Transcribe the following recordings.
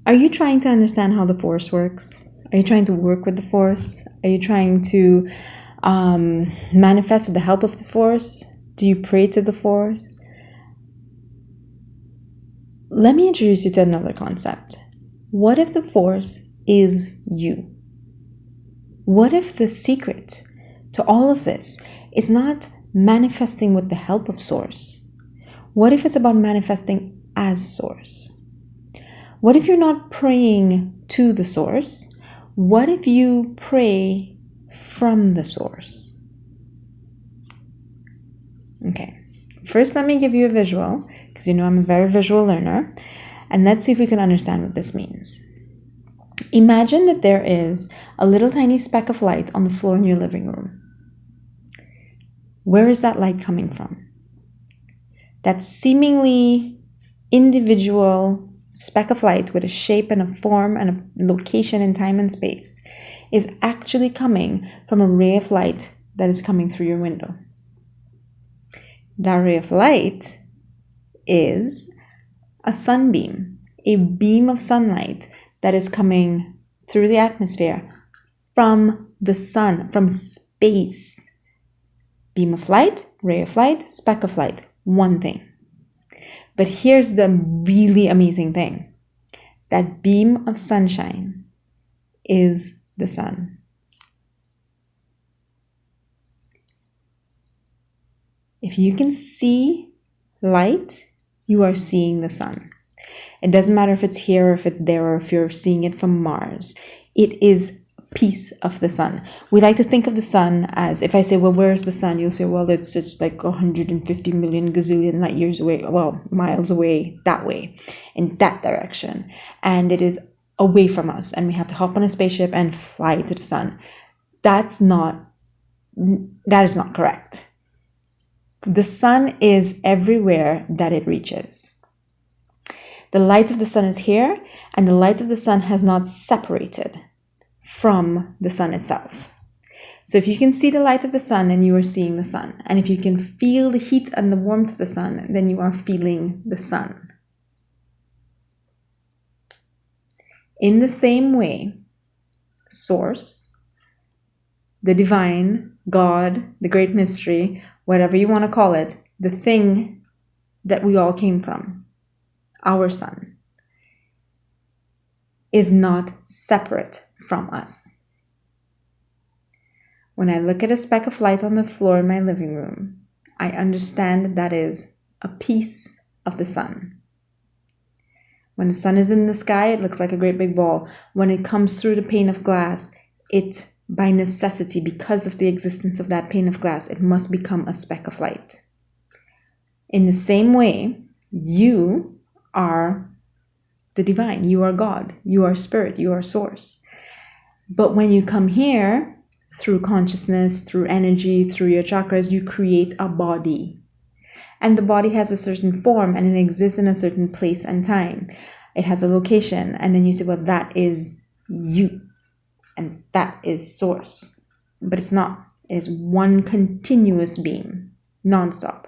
Are you trying to understand how the force works? Are you trying to work with the force? Are you trying to manifest with the help of the force? Do you pray to the force? Let me introduce you to another concept. What if the force is you? What if the secret to all of this is not manifesting with the help of source? What if it's about manifesting as source? What if you're not praying to the source? What if you pray from the source? Okay, first let me give you a visual, because you know I'm a very visual learner, and let's see if we can understand what this means. Imagine that there is a little tiny speck of light on the floor in your living room. Where is that light coming from? That seemingly individual speck of light with a shape and a form and a location in time and space is actually coming from a ray of light that is coming through your window. That ray of light is a sunbeam, a beam of sunlight that is coming through the atmosphere from the sun, from space. Beam of light, ray of light, speck of light, one thing. But here's the really amazing thing. That beam of sunshine is the sun. If you can see light, you are seeing the sun. It doesn't matter if it's here or if it's there or if you're seeing it from Mars. It is a piece of the sun. We like to think of the sun as, if I say, well, where's the sun? You'll say, well, it's like 150 million gazillion light years away, well, miles away, that way, in that direction. And it is away from us. And we have to hop on a spaceship and fly to the sun. That is not correct. The sun is everywhere that it reaches. The light of the sun is here, and the light of the sun has not separated from the sun itself. So if you can see the light of the sun, then you are seeing the sun. And if you can feel the heat and the warmth of the sun, then you are feeling the sun. In the same way, Source, the divine, God, the great mystery, whatever you want to call it, the thing that we all came from, our sun, is not separate from us. When I look at a speck of light on the floor in my living room, I understand that is a piece of the sun. When the sun is in the sky, it looks like a great big ball. When it comes through the pane of glass, it, by necessity, because of the existence of that pane of glass, it must become a speck of light. In the same way, you are the divine, you are God, you are spirit, you are source. But when you come here, through consciousness, through energy, through your chakras, you create a body. And the body has a certain form and it exists in a certain place and time. It has a location, and then you say, well, that is you, and that is source. But it's not. It is one continuous beam, nonstop.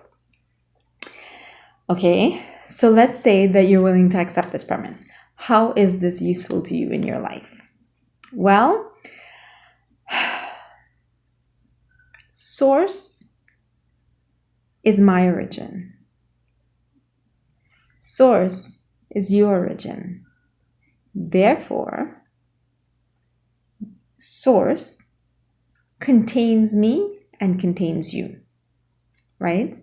Okay? So let's say that you're willing to accept this premise. How is this useful to you in your life? Well, Source is my origin. Source is your origin. Therefore, Source contains me and contains you, right?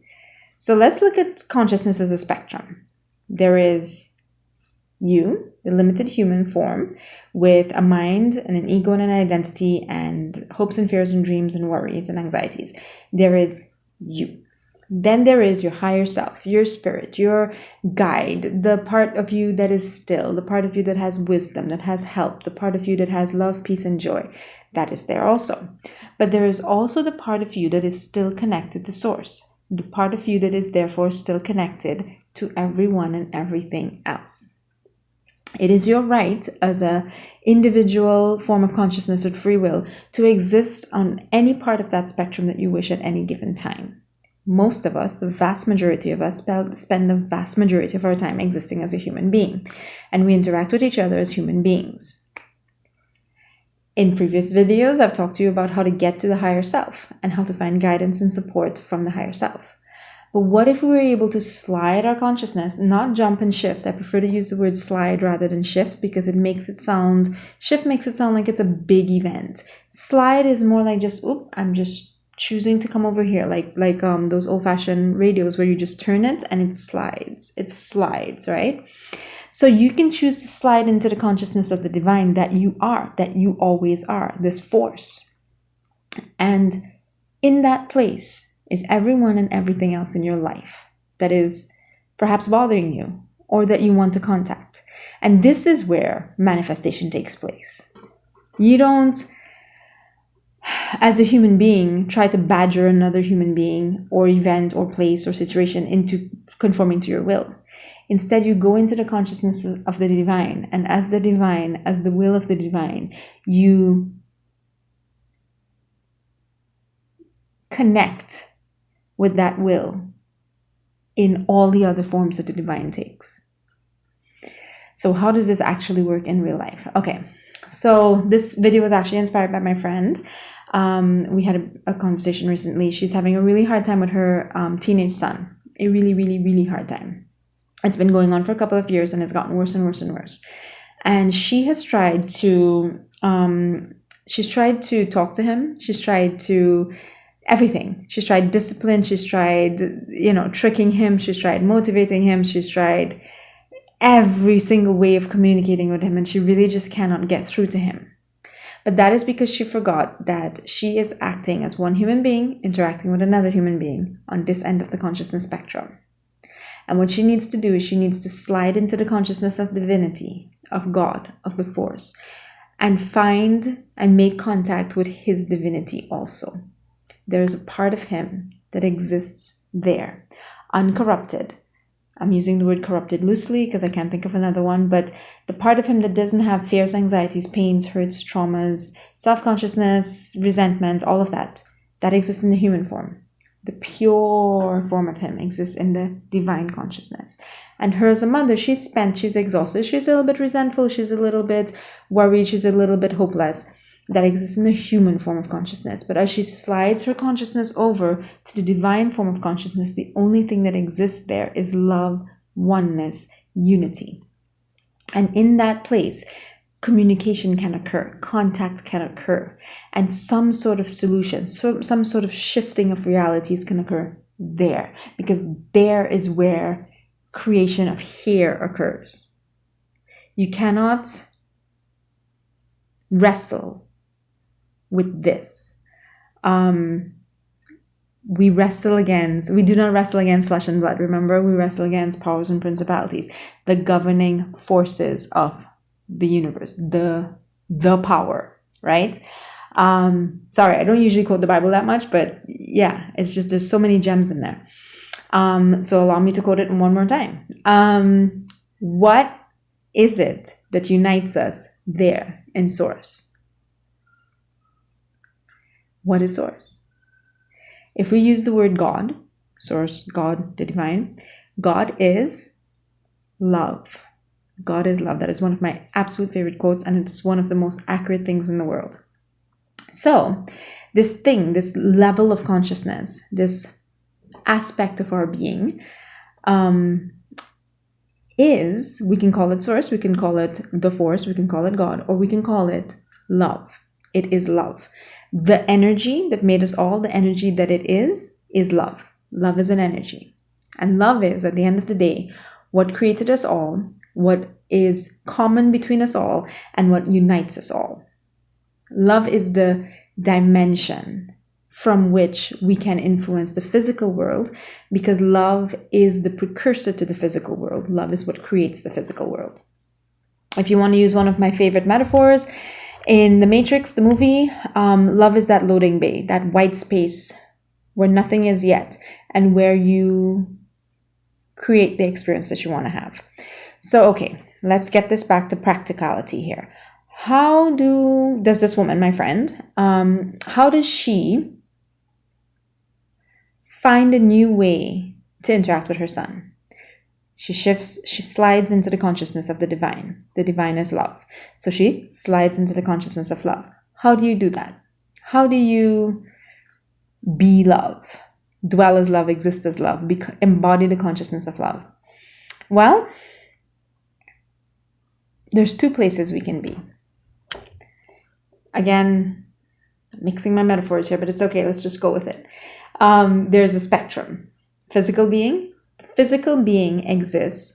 So let's look at consciousness as a spectrum. There is you, the limited human form, with a mind and an ego and an identity and hopes and fears and dreams and worries and anxieties. There is you. Then there is your higher self, your spirit, your guide, the part of you that is still, the part of you that has wisdom, that has help, the part of you that has love, peace, and joy. That is there also. But there is also the part of you that is still connected to Source. The part of you that is therefore still connected to everyone and everything else. It is your right as an individual form of consciousness with free will to exist on any part of that spectrum that you wish at any given time. most of us, the vast majority of us, spend the vast majority of our time existing as a human being, and we interact with each other as human beings. In previous videos, I've talked to you about how to get to the higher self and how to find guidance and support from the higher self. But what if we were able to slide our consciousness, not jump and shift? I prefer to use the word slide rather than shift because shift makes it sound like it's a big event. Slide is more like just, I'm just choosing to come over here, like those old-fashioned radios where you just turn it and it slides, right? So you can choose to slide into the consciousness of the divine that you are, that you always are, this force. And in that place is everyone and everything else in your life that is perhaps bothering you or that you want to contact. And this is where manifestation takes place. You don't, as a human being, try to badger another human being or event or place or situation into conforming to your will. Instead, you go into the consciousness of the divine, and as the divine, as the will of the divine, you connect with that will in all the other forms that the divine takes. So how does this actually work in real life? Okay, so this video was actually inspired by my friend. We had a conversation recently. She's having a really hard time with her teenage son, a really, really, really hard time. It's been going on for a couple of years and it's gotten worse and worse and worse. And she has tried to, talk to him. She's tried to everything. She's tried discipline. She's tried, tricking him. She's tried motivating him. She's tried every single way of communicating with him. And she really just cannot get through to him. But that is because she forgot that she is acting as one human being interacting with another human being on this end of the consciousness spectrum. And what she needs to do is she needs to slide into the consciousness of divinity, of God, of the force, and find and make contact with his divinity also. There is a part of him that exists there, uncorrupted. I'm using the word corrupted loosely because I can't think of another one, but the part of him that doesn't have fears, anxieties, pains, hurts, traumas, self-consciousness, resentment, all of that exists in the human form. The pure form of him exists in the divine consciousness. And her as a mother, she's spent, she's exhausted, she's a little bit resentful, she's a little bit worried, she's a little bit hopeless. That exists in the human form of consciousness. But as she slides her consciousness over to the divine form of consciousness, the only thing that exists there is love, oneness, unity. And in that place, communication can occur, contact can occur, and some sort of solution, some sort of shifting of realities can occur there, because there is where creation of here occurs. You cannot wrestle with this. We do not wrestle against flesh and blood. Remember, we wrestle against powers and principalities, the governing forces of the universe, the power, right? Sorry, I don't usually quote the Bible that much, but yeah, it's just, there's so many gems in there. So allow me to quote it one more time. What is it that unites us there in Source? What is Source? If we use the word God, Source, God, the divine, God is love. God is love. That is one of my absolute favorite quotes, and it's one of the most accurate things in the world. So this level of consciousness, this aspect of our being, we can call it Source, we can call it the Force, we can call it God, or we can call it love. It is love. The energy that made us all, the energy that it is love. Love is an energy. And love is, at the end of the day, what created us all, what is common between us all, and what unites us all. Love is the dimension from which we can influence the physical world, because love is the precursor to the physical world. Love is what creates the physical world. If you want to use one of my favorite metaphors, in The Matrix, the movie, love is that loading bay, that white space where nothing is yet, and where you create the experience that you want to have. So, okay, let's get this back to practicality here. How does this woman, my friend, how does she find a new way to interact with her son. She slides into the consciousness of the divine. The divine is love. So she slides into the consciousness of love. How do you do that? How do you be love? Dwell as love, exist as love, embody the consciousness of love. Well, there's two places we can be. Again, mixing my metaphors here, but it's okay. Let's just go with it. There's a spectrum. Physical being. The physical being exists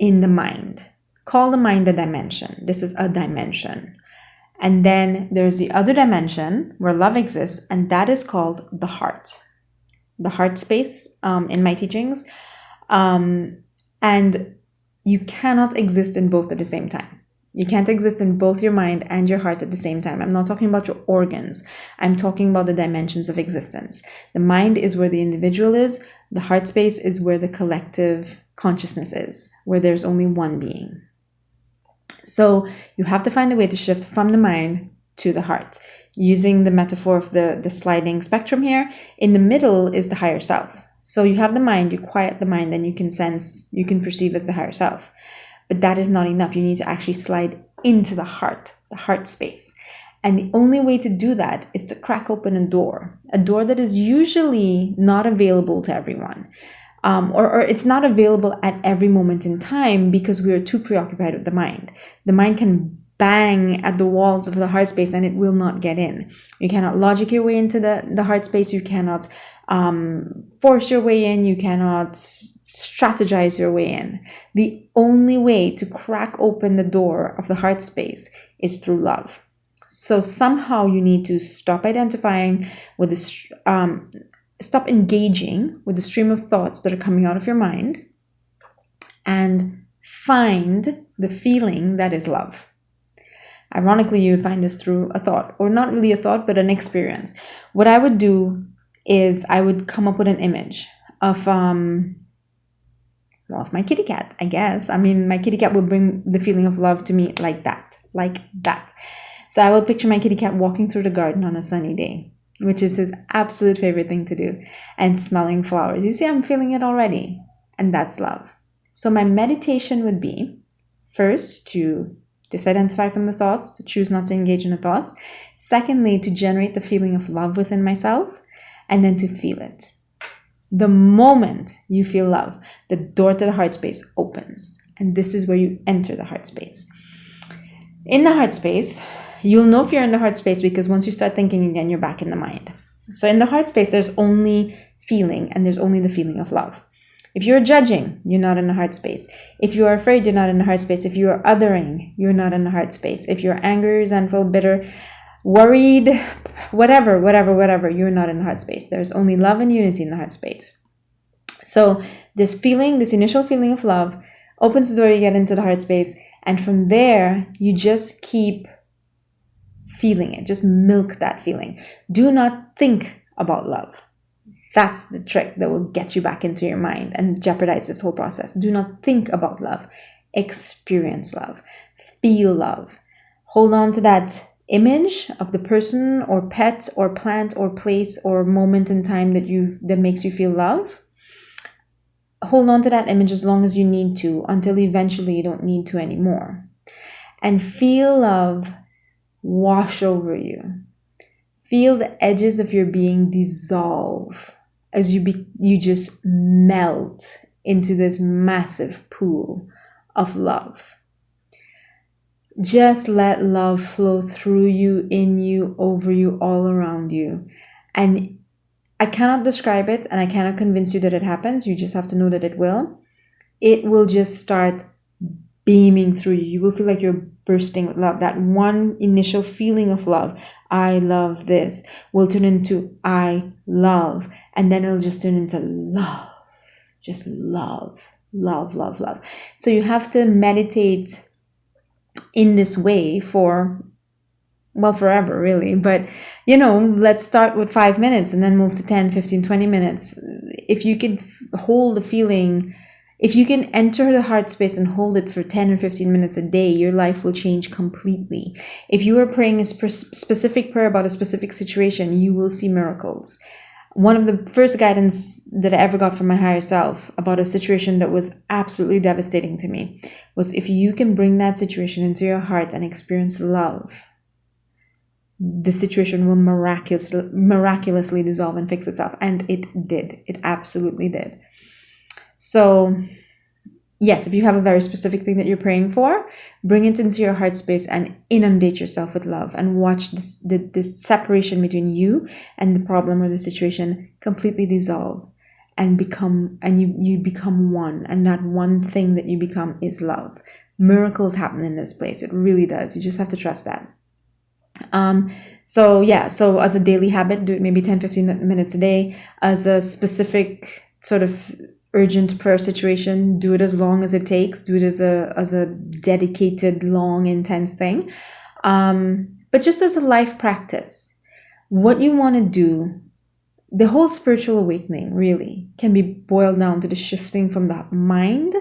in the mind. Call the mind a dimension. This is a dimension. And then there's the other dimension where love exists, and that is called the heart. The heart space in my teachings. And you cannot exist in both at the same time. You can't exist in both your mind and your heart at the same time. I'm not talking about your organs. I'm talking about the dimensions of existence. The mind is where the individual is. The heart space is where the collective consciousness is, where there's only one being. So you have to find a way to shift from the mind to the heart. Using the metaphor of the sliding spectrum here, in the middle is the higher self. So you have the mind, you quiet the mind, and you can sense, you can perceive as the higher self. But that is not enough. You need to actually slide into the heart space. And the only way to do that is to crack open a door that is usually not available to everyone. Or it's not available at every moment in time because we are too preoccupied with the mind. The mind can bang at the walls of the heart space and it will not get in. You cannot logic your way into the heart space. You cannot force your way in. You cannot strategize your way in. The only way to crack open the door of the heart space is through love. So somehow you need to stop identifying with stop engaging with the stream of thoughts that are coming out of your mind and find the feeling that is love. Ironically, you would find this through a thought, or not really a thought, but an experience. What I would do is I would come up with an image of my kitty cat, I guess. I mean, my kitty cat would bring the feeling of love to me like that. So I would picture my kitty cat walking through the garden on a sunny day, which is his absolute favorite thing to do, and smelling flowers. You see, I'm feeling it already, and that's love. So my meditation would be, first, to disidentify from the thoughts, to choose not to engage in the thoughts. Secondly, to generate the feeling of love within myself, and then to feel it. The moment you feel love, the door to the heart space opens, and this is where you enter the heart space. In the heart space, you'll know if you're in the heart space because once you start thinking again, you're back in the mind. So in the heart space, there's only feeling, and there's only the feeling of love. If you're judging, you're not in the heart space. If you are afraid, you're not in the heart space. If you are othering, you're not in the heart space. If you're angry, resentful, bitter, worried, whatever, you're not in the heart space. There's only love and unity in the heart space. So this feeling, this initial feeling of love opens the door, you get into the heart space, and from there, you just keep feeling it. Just milk that feeling. Do not think about love. That's the trick that will get you back into your mind and jeopardize this whole process. Do not think about love. Experience love. Feel love. Hold on to that image of the person or pet or plant or place or moment in time that makes you feel love. Hold on to that image as long as you need to, until eventually you don't need to anymore. And feel love wash over you. Feel the edges of your being dissolve as you just melt into this massive pool of love. Just let love flow through you, in you, over you, all around you. And I cannot describe it, and I cannot convince you that it happens. You just have to know that it will. It will just start beaming through you. You will feel like you're bursting with love. That one initial feeling of love, I love this, will turn into I love. And then it'll just turn into love. Just love. So you have to meditate in this way for, well, forever really. But, let's start with 5 minutes and then move to 10, 15, 20 minutes. If you can hold the feeling, if you can enter the heart space and hold it for 10 or 15 minutes a day, your life will change completely. If you are praying a specific prayer about a specific situation, you will see miracles. One of the first guidance that I ever got from my higher self about a situation that was absolutely devastating to me was, if you can bring that situation into your heart and experience love, the situation will miraculously dissolve and fix itself. And it did. It absolutely did. So yes, if you have a very specific thing that you're praying for, bring it into your heart space and inundate yourself with love, and watch this separation between you and the problem or the situation completely dissolve and you become one, and that one thing that you become is love. Miracles happen in this place. It really does. You just have to trust that. So as a daily habit, do it maybe 10-15 minutes a day. As a specific sort of urgent prayer situation, do it as long as it takes. Do it as a dedicated, long, intense thing. But just as a life practice, what you want to do, the whole spiritual awakening really can be boiled down to the shifting from the mind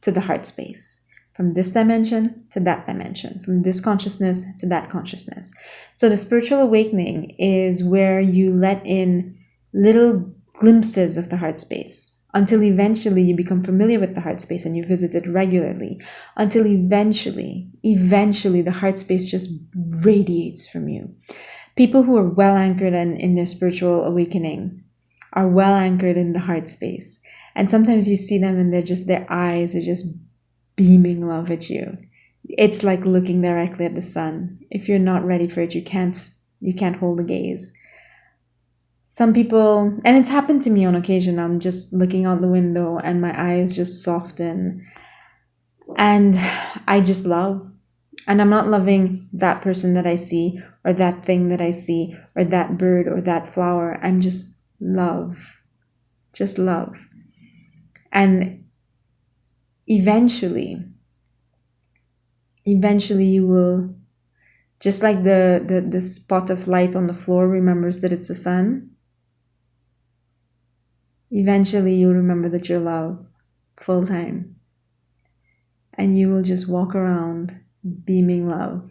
to the heart space. From this dimension to that dimension, from this consciousness to that consciousness. So the spiritual awakening is where you let in little glimpses of the heart space, until eventually you become familiar with the heart space and you visit it regularly, until eventually the heart space just radiates from you. People who are well anchored in their spiritual awakening are well anchored in the heart space. And sometimes you see them and their eyes are just beaming love at you. It's like looking directly at the sun. If you're not ready for it, you can't hold the gaze. Some people, and it's happened to me on occasion, I'm just looking out the window and my eyes just soften and I just love. And I'm not loving that person that I see, or that thing that I see, or that bird or that flower. I'm just love. Just love. And eventually you will, just like the spot of light on the floor remembers that it's the sun, eventually you'll remember that you're love full time. And you will just walk around beaming love,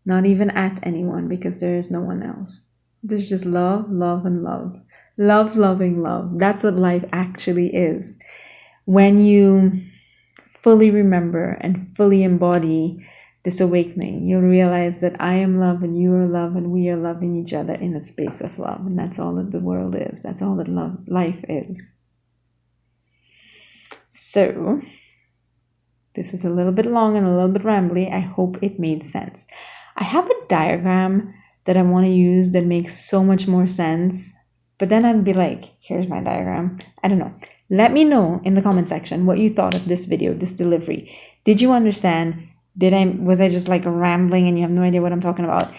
not even at anyone, because there is no one else. There's just love, love, and love. Love, loving love. That's what life actually is. When you fully remember and fully embody this awakening, you'll realize that I am love and you are love and we are loving each other in a space of love. And that's all that the world is. That's all that life is. So, this was a little bit long and a little bit rambly. I hope it made sense. I have a diagram that I want to use that makes so much more sense. But then I'd be like, here's my diagram. I don't know. Let me know in the comment section what you thought of this video, this delivery. Did you understand? Was I just like rambling and you have no idea what I'm talking about?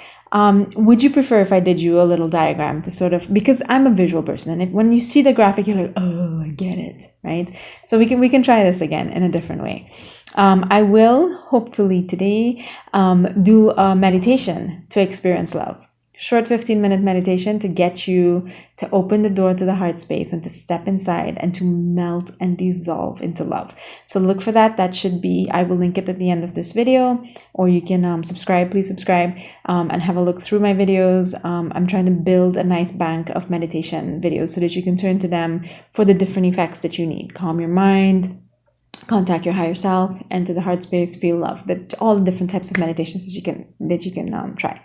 Would you prefer if I did you a little diagram to sort of, because I'm a visual person, and when you see the graphic, you're like, oh, I get it, right? So we can try this again in a different way. I will hopefully today do a meditation to experience love. Short 15-minute meditation to get you to open the door to the heart space and to step inside and to melt and dissolve into love. So look for that. That should be, I will link it at the end of this video, or you can subscribe. Please subscribe and have a look through my videos. I'm trying to build a nice bank of meditation videos so that you can turn to them for the different effects that you need. Calm your mind, contact your higher self, enter the heart space, feel love. That all the different types of meditations that you can try.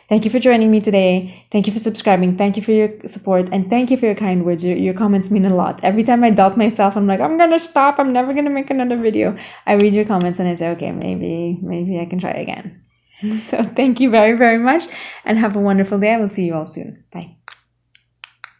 Thank you for joining me today. Thank you for subscribing. Thank you for your support, and thank you for your kind words. Your comments mean a lot. Every time I doubt myself, I'm like, I'm gonna stop. I'm never gonna make another video. I read your comments and I say, okay, maybe I can try again. So thank you very, very much, and have a wonderful day. I will see you all soon. Bye.